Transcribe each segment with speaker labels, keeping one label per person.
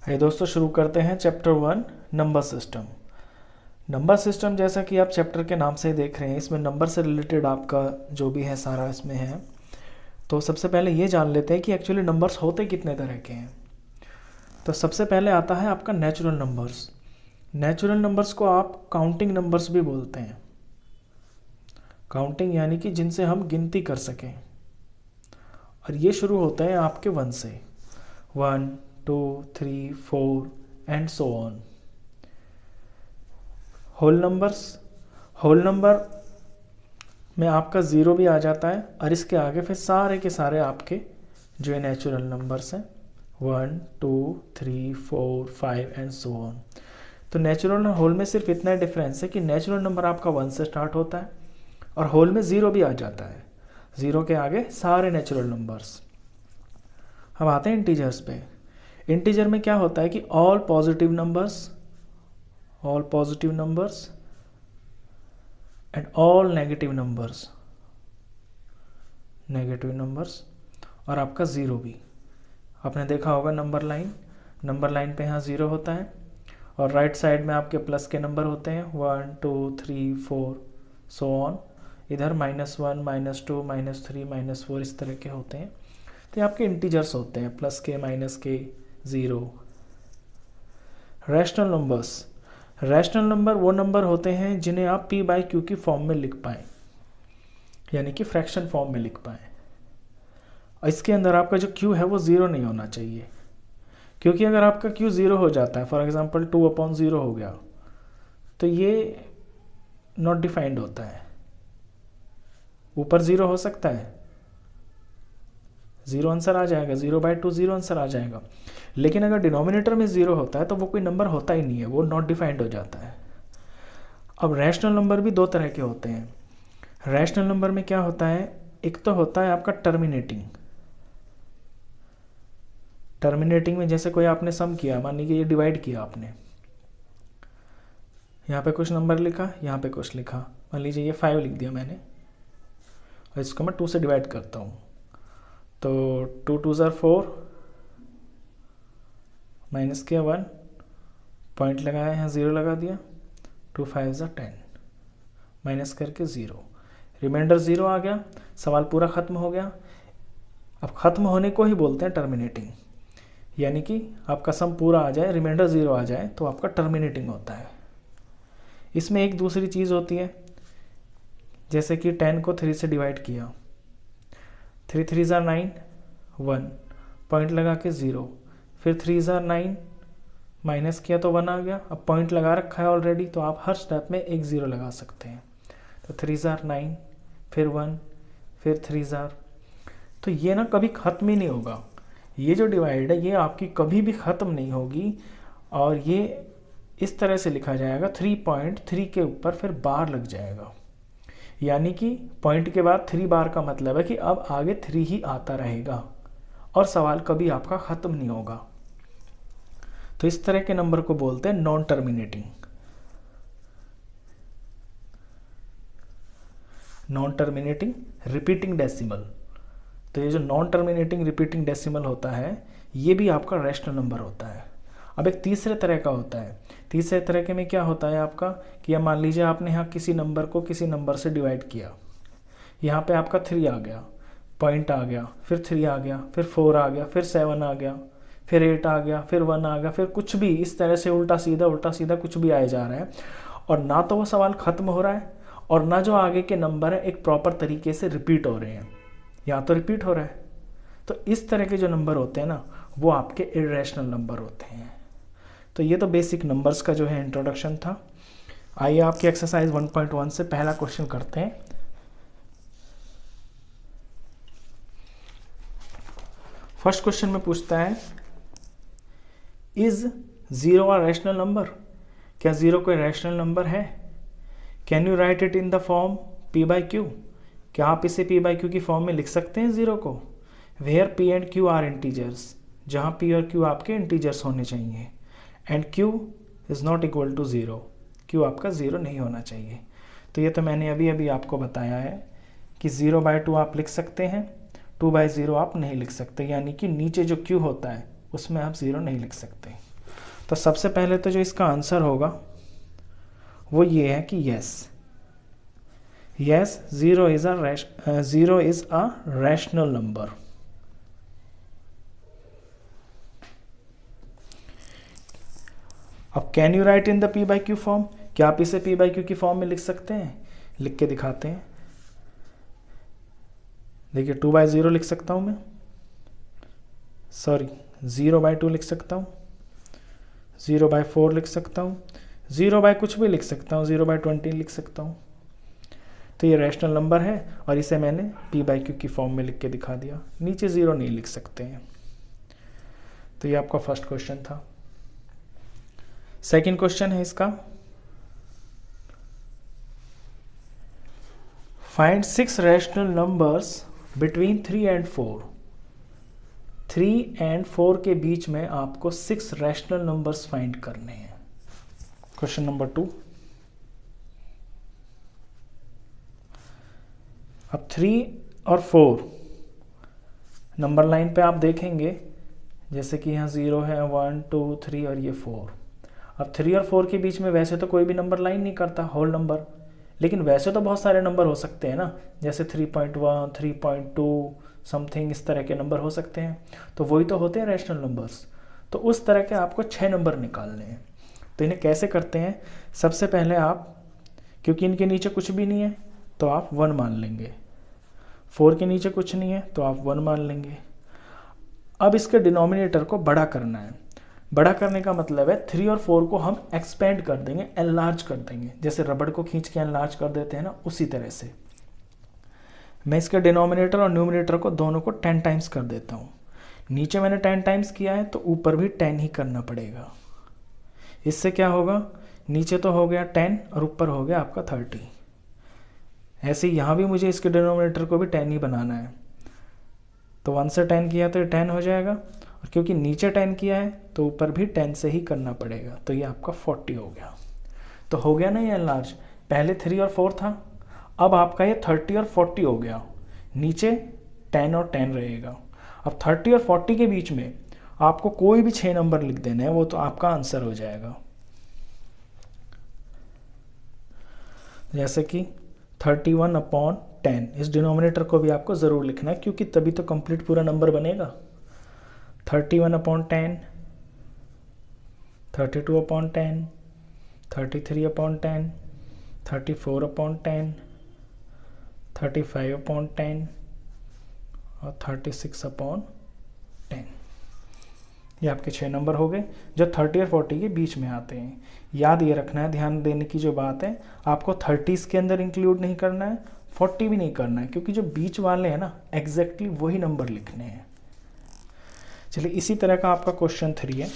Speaker 1: है दोस्तों, शुरू करते हैं chapter 1 number system. Number system जैसा कि आप चैप्टर के नाम से देख रहे हैं, इसमें नंबर से रिलेटेड आपका जो भी है सारा इसमें है। तो सबसे पहले ये जान लेते हैं कि एक्चुअली नंबर्स होते कितने तरह के हैं। तो सबसे पहले आता है आपका नेचुरल नंबर्स। नेचुरल नंबर्स को आप काउंटिंग नंबर्स भी बोलते हैं। काउंटिंग यानी कि जिनसे हम गिनती कर सकें, और ये शुरू होते हैं आपके 1 से। 1 2 3 4 and so on. Whole numbers, whole number में आपका 0 भी आ जाता है, और इसके आगे फिर सारे के सारे आपके जो है नेचुरल नंबर्स हैं 1 2 3 4 5 एंड सो ऑन। तो नेचुरल और होल में सिर्फ इतना डिफरेंस है कि नेचुरल नंबर आपका 1 से स्टार्ट होता है और होल में 0 भी आ जाता है। 0 के आगे सारे नेचुरल नंबर्स। अब आते हैं इंटीजर्स पे। इंटीजर में क्या होता है कि all positive numbers and all negative numbers और आपका 0 भी। आपने देखा होगा नंबर लाइन पे यहाँ 0 होता है, और राइट साइड में आपके प्लस के नंबर होते हैं 1 2 3 4 सो ऑन। इधर -1 -2 -3 -4 इस तरह के होते हैं। तो ये आपके इंटीजर्स होते हैं, प्लस के माइनस के 0। रैशनल नंबर वो नंबर होते हैं जिन्हें आप p/q की फॉर्म में लिख पाएँ, यानी कि फ्रैक्शन फॉर्म में लिख पाएँ। और इसके अंदर आपका जो q है वो 0 नहीं होना चाहिए, क्योंकि अगर आपका q 0 हो जाता है, फॉर एग्जांपल 2/0 हो गया, तो ये नॉट डिफाइंड होता है। ऊपर 0 हो सकता है, 0 आंसर आ जाएगा, 0/2 0 आंसर आ जाएगा। लेकिन अगर डिनोमिनेटर में 0 होता है तो वो कोई नंबर होता ही नहीं है, वो नॉट डिफाइंड हो जाता है। अब रैशनल नंबर भी 2 तरह के होते हैं। रैशनल नंबर में क्या होता है, एक तो होता है आपका टर्मिनेटिंग में जैसे कोई आपने सम किया, मान लीजिए ये डिवाइड किया आपने, यहाँ पे कुछ नंबर लिखा, यहाँ पे कुछ लिखा, मान लीजिए ये 5 लिख दिया मैंने, और इसको मैं 2 से डिवाइड करता हूँ, तो 2 2 ज़ार 4 माइनस किया 1, पॉइंट लगाया, यहाँ 0 लगा दिया, 2 5 ज़ार 10, माइनस करके 0, रिमाइंडर 0 आ गया, सवाल पूरा ख़त्म हो गया। अब ख़त्म होने को ही बोलते हैं टर्मिनेटिंग, यानी कि आपका सम पूरा आ जाए, रिमाइंडर 0 आ जाए तो आपका टर्मिनेटिंग होता है। इसमें एक दूसरी चीज़ होती है, जैसे कि 10 को 3 से डिवाइड किया, 3 3 ज़ार 9 1, पॉइंट लगा के 0, फिर 3 ज़ार 9 माइनस किया तो 1 आ गया। अब पॉइंट लगा रखा है ऑलरेडी, तो आप हर स्टेप में एक 0 लगा सकते हैं। तो 3 ज़ार 9, फिर 1, फिर 3 ज़ार। तो ये ना कभी ख़त्म ही नहीं होगा, ये जो डिवाइड है ये आपकी कभी भी ख़त्म नहीं होगी। और ये इस तरह से लिखा जाएगा, 3.3 के ऊपर फिर बार लग जाएगा, यानी कि पॉइंट के बाद 3 बार का मतलब है कि अब आगे 3 ही आता रहेगा और सवाल कभी आपका ख़त्म नहीं होगा। तो इस तरह के नंबर को बोलते हैं नॉन टर्मिनेटिंग रिपीटिंग डेसिमल। तो ये जो नॉन टर्मिनेटिंग रिपीटिंग डेसिमल होता है, ये भी आपका रैशनल नंबर होता है। अब एक तीसरे तरह का होता है। तीसरे तरह के में क्या होता है आपका, कि या मान लीजिए आपने यहाँ किसी नंबर को किसी नंबर से डिवाइड किया, यहाँ पे आपका 3 आ गया, पॉइंट आ गया, फिर 3 आ गया, फिर 4 आ गया, फिर 7 आ गया, फिर 8 आ गया, फिर 1 आ गया, फिर कुछ भी इस तरह से उल्टा सीधा कुछ भी आए जा रहा है, और ना तो वो सवाल ख़त्म हो रहा है और ना जो आगे के नंबर है एक प्रॉपर तरीके से रिपीट हो रहे हैं, या तो रिपीट हो रहा है। तो इस तरह के जो नंबर होते हैं ना, वो आपके इर्रेशनल नंबर होते हैं। तो ये तो बेसिक नंबर्स का जो है इंट्रोडक्शन था। आइए आपकी एक्सरसाइज 1.1 से पहला क्वेश्चन करते हैं। फर्स्ट क्वेश्चन में पूछता है, इज 0 अ रैशनल नंबर? क्या 0 कोई रैशनल नंबर है? Can you right it in the form p/q? क्या आप इसे p/q की फॉर्म में लिख सकते हैं 0 को? Where p and q are integers, जहाँ p और q आपके इंटीजर्स होने चाहिए, and q is not equal to 0, q आपका 0 नहीं होना चाहिए। तो ये तो मैंने अभी आपको बताया है कि 0/2 आप लिख सकते हैं, 2/0 आप नहीं लिख सकते, यानी कि नीचे जो q होता है उसमें आप 0 नहीं लिख सकते। तो सबसे पहले तो जो इसका आंसर होगा वो ये है कि yes, zero is a rational number. अब can you write in the P by Q form, क्या आप इसे पी बाई क्यू की फॉर्म में लिख सकते हैं? लिख के दिखाते हैं। देखिए 2/0 लिख सकता हूँ मैं, सॉरी 0/2 लिख सकता हूँ, 0/4 लिख सकता हूँ, 0 कुछ भी लिख सकता हूँ, 0/20 लिख सकता हूँ। तो ये रैशनल नंबर है और इसे मैंने पी बाई क्यू की फॉर्म में लिख के दिखा दिया। नीचे 0 नहीं लिख सकते हैं। तो ये आपका फर्स्ट क्वेश्चन था। सेकंड क्वेश्चन है इसका, find 6 rational numbers between 3 and 4। 3 and 4 के बीच में आपको 6 रैशनल नंबर्स फाइंड करने हैं। क्वेश्चन नंबर 2, अब 3 और 4 नंबर लाइन पे आप देखेंगे, जैसे कि यहाँ 0 है, 1 2 3 और ये 4। अब 3 और 4 के बीच में वैसे तो कोई भी नंबर लाइन नहीं करता होल नंबर, लेकिन वैसे तो बहुत सारे नंबर हो सकते हैं ना, जैसे 3.1 3.2 समथिंग, इस तरह के नंबर हो सकते हैं। तो वही तो होते हैं रैशनल नंबर्स। तो उस तरह के आपको 6 नंबर निकालने हैं। तो इन्हें कैसे करते हैं? सबसे पहले आप, क्योंकि इनके नीचे कुछ भी नहीं है तो आप 1 मान लेंगे, 4 के नीचे कुछ नहीं है तो आप 1 मान लेंगे। अब इसके डिनोमिनेटर को बड़ा करना है। बड़ा करने का मतलब है 3 और 4 को हम एक्सपेंड कर देंगे, एनलार्ज कर देंगे, जैसे रबड़ को खींच के एनलार्ज कर देते हैं ना, उसी तरह से मैं इसके डिनोमिनेटर और न्यूमिनेटर को दोनों को 10 टाइम्स कर देता हूँ। नीचे मैंने 10 टाइम्स किया है तो ऊपर भी 10 ही करना पड़ेगा। इससे क्या होगा, नीचे तो हो गया 10 और ऊपर हो गया आपका 30। ऐसे ही यहाँ भी मुझे इसके डिनोमिनेटर को भी 10 ही बनाना है। तो 1 से 10 किया तो 10 हो जाएगा, और क्योंकि नीचे 10 किया है तो ऊपर भी 10 से ही करना पड़ेगा। तो ये आपका 40 हो गया। तो हो गया ना ये एनलार्ज। पहले 3 और 4 था, अब आपका ये 30 और 40 हो गया। नीचे 10 और 10 रहेगा। अब 30 और 40 के बीच में आपको कोई भी 6 नंबर लिख देना है, वो तो आपका आंसर हो जाएगा। जैसे कि 31/10, इस डिनोमिनेटर को भी आपको ज़रूर लिखना है, क्योंकि तभी तो कंप्लीट पूरा नंबर बनेगा। 31/10, 32/10, 33/10, 34/10, 35/10 और 36/10। ये आपके 6 नंबर हो गए जो 30 और 40 के बीच में आते हैं। याद ये रखना है, ध्यान देने की जो बात है, आपको 30s के अंदर इंक्लूड नहीं करना है, 40 भी नहीं करना है, क्योंकि जो बीच वाले हैं ना, एग्जैक्टली वही नंबर लिखने हैं। चलिए, इसी तरह का आपका क्वेश्चन 3 है।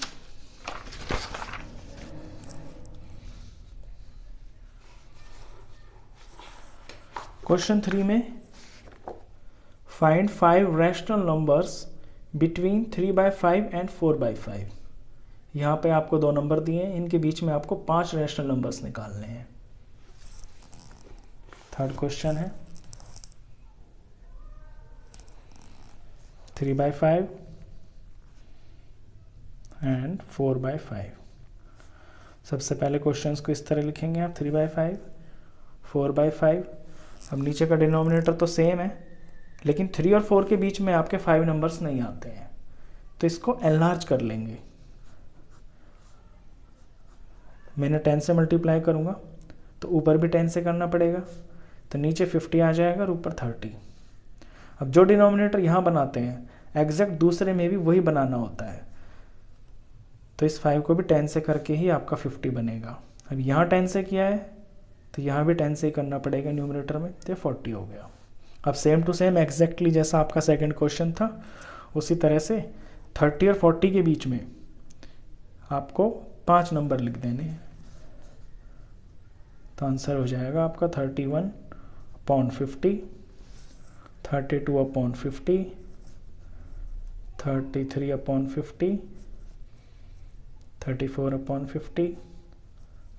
Speaker 1: क्वेश्चन 3 में find 5 rational numbers between 3/5 and 4/5। यहाँ पे आपको 2 नंबर दिए हैं, इनके बीच में आपको 5 रैशनल नंबर्स निकालने हैं। थर्ड क्वेश्चन है 3/5 and 4/5। सबसे पहले क्वेश्चंस को इस तरह लिखेंगे आप, 3/5, 4/5। अब नीचे का डिनोमिनेटर तो सेम है, लेकिन 3 और 4 के बीच में आपके 5 नंबर्स नहीं आते हैं, तो इसको एनलार्ज कर लेंगे। मैंने 10 से मल्टीप्लाई करूँगा तो ऊपर भी 10 से करना पड़ेगा, तो नीचे 50 आ जाएगा और ऊपर 30। अब जो डिनोमिनेटर यहाँ बनाते हैं, एग्जैक्ट दूसरे में भी वही बनाना होता है, तो इस 5 को भी 10 से करके ही आपका 50 बनेगा। अब यहाँ 10 से किया है तो यहाँ भी 10 से ही करना पड़ेगा न्यूमरेटर में, तो 40 हो गया। अब सेम टू सेम एग्जैक्टली जैसा आपका सेकंड क्वेश्चन था, उसी तरह से 30 और 40 के बीच में आपको 5 नंबर लिख देने हैं, तो आंसर हो जाएगा आपका 31/50, 32/50, 33/50, 34/50,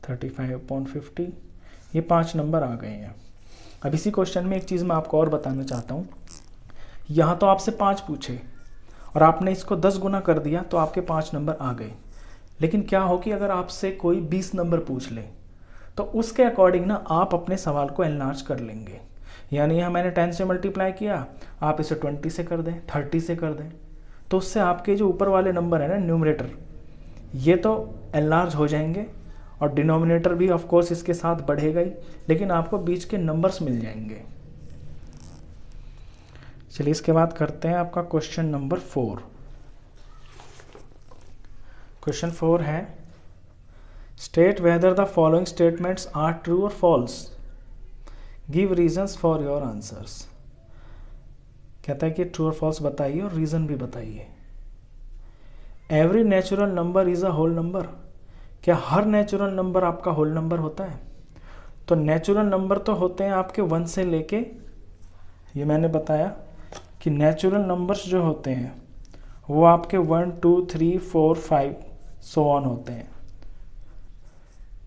Speaker 1: 35/50। ये 5 नंबर आ गए हैं। अब इसी क्वेश्चन में एक चीज़ मैं आपको और बताना चाहता हूँ। यहाँ तो आपसे 5 पूछे और आपने इसको 10 गुना कर दिया तो आपके 5 नंबर आ गए, लेकिन क्या हो कि अगर आपसे कोई 20 नंबर पूछ ले तो उसके अकॉर्डिंग ना आप अपने सवाल को एनलार्ज कर लेंगे। यानी यहाँ मैंने 10 से मल्टीप्लाई किया, आप इसे 20 से कर दें, 30 से कर दें, तो उससे आपके जो ऊपर वाले नंबर है ना न्यूमरेटर, ये तो एनलार्ज हो जाएंगे और डिनोमिनेटर भी ऑफ कोर्स इसके साथ बढ़ेगा ही, लेकिन आपको बीच के नंबर्स मिल जाएंगे। चलिए इसके बाद करते हैं आपका क्वेश्चन नंबर 4। क्वेश्चन 4 है state whether the following statements are true और false, give reasons for your answers. कहता है कि ट्रू और फॉल्स बताइए और रीजन भी बताइए। Every natural number is a whole number, क्या हर नेचुरल नंबर आपका होल नंबर होता है? तो नेचुरल नंबर तो होते हैं आपके 1 से लेके, ये मैंने बताया कि नेचुरल नंबर्स जो होते हैं वो आपके 1 2 3 4 5 सो ऑन होते हैं।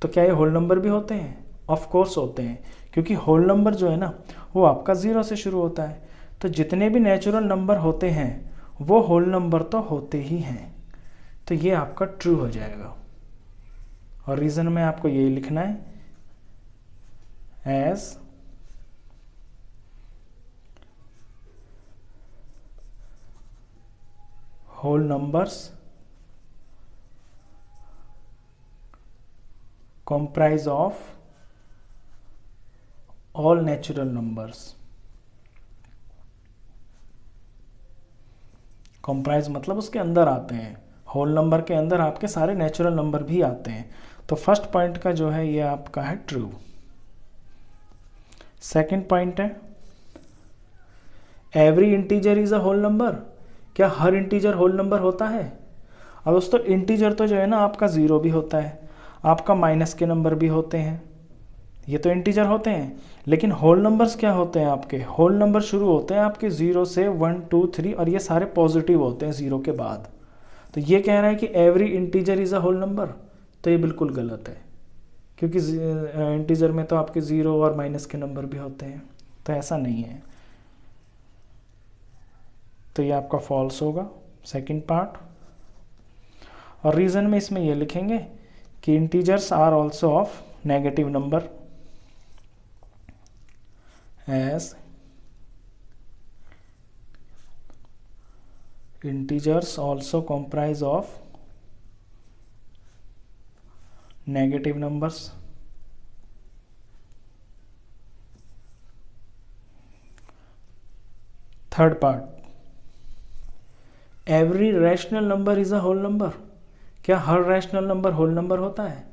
Speaker 1: तो क्या ये होल नंबर भी होते हैं? ऑफ कोर्स होते हैं, क्योंकि होल नंबर जो है ना वो आपका 0 से शुरू होता है। तो जितने भी नेचुरल नंबर होते हैं वो होल नंबर तो होते ही हैं, तो ये आपका ट्रू हो जाएगा। और रीजन में आपको यही लिखना है, as whole numbers comprise of all natural numbers। comprise मतलब उसके अंदर आते हैं, होल नंबर के अंदर आपके सारे नेचुरल नंबर भी आते हैं। तो फर्स्ट पॉइंट का जो है ये आपका है ट्रू। सेकंड पॉइंट है every integer is a whole number, क्या हर इंटीजर होल नंबर होता है? अब दोस्तों इंटीजर तो जो है ना आपका 0 भी होता है, आपका माइनस के नंबर भी होते हैं, ये तो इंटीजर होते हैं। लेकिन होल नंबर्स क्या होते हैं आपके? होल नंबर शुरू होते हैं आपके 0 से 1 2 3 और ये सारे पॉजिटिव होते हैं 0 के बाद। तो ये कह रहा है कि every integer is a whole number, तो ये बिल्कुल गलत है, क्योंकि इंटीजर में तो आपके 0 और माइनस के नंबर भी होते हैं, तो ऐसा नहीं है। तो ये आपका फॉल्स होगा सेकंड पार्ट। और रीज़न में इसमें ये लिखेंगे कि integers are also of negative number, as integers also comprise of negative numbers. Third part every rational number is a whole number, क्या हर रैशनल नंबर होल नंबर होता है?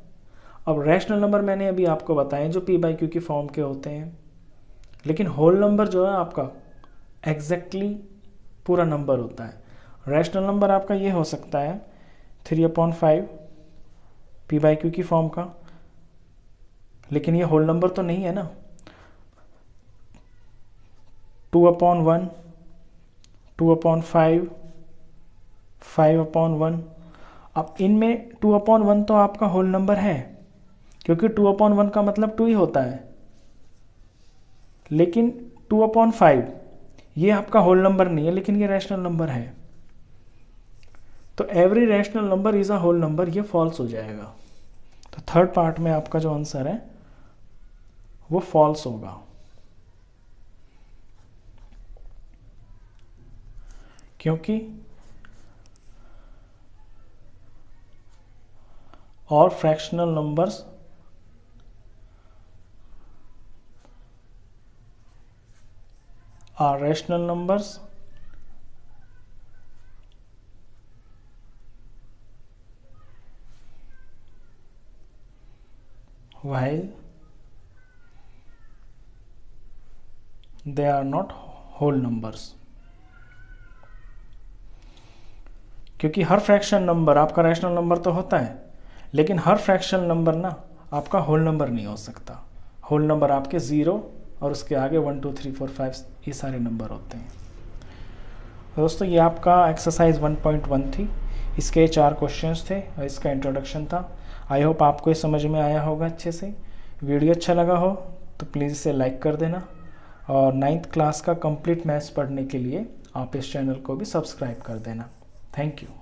Speaker 1: अब रैशनल नंबर मैंने अभी आपको बताया जो पी बाई क्यू की फॉर्म के होते हैं, लेकिन होल नंबर जो है आपका एग्जैक्टली पूरा नंबर होता है। रैशनल नंबर आपका ये हो सकता है 3/5 पी बाई क्यू की फॉर्म का, लेकिन ये होल नंबर तो नहीं है ना। 2/1 2/5 5/1। अब इनमें 2/1 तो आपका होल नंबर है, क्योंकि 2/1 का मतलब 2 ही होता है, लेकिन 2/5 ये आपका होल नंबर नहीं है, लेकिन ये रैशनल नंबर है। तो every rational number is a whole number, ये फॉल्स हो जाएगा। तो थर्ड पार्ट में आपका जो आंसर है वो फॉल्स होगा। क्योंकि all fractional numbers are rational numbers while they are not whole numbers। क्योंकि हर फ्रैक्शन नंबर आपका रैशनल नंबर तो होता है, लेकिन हर फ्रैक्शन नंबर ना आपका होल नंबर नहीं हो सकता। होल नंबर आपके 0 और उसके आगे 1 2 3 4 5 ये सारे नंबर होते हैं। दोस्तों ये आपका एक्सरसाइज 1.1 थी, इसके 4 क्वेश्चंस थे और इसका इंट्रोडक्शन था। आई होप आपको ये समझ में आया होगा अच्छे से। वीडियो अच्छा लगा हो तो प्लीज़ इसे लाइक कर देना, और 9th क्लास का कंप्लीट मैथ्स पढ़ने के लिए आप इस चैनल को भी सब्सक्राइब कर देना। Thank you.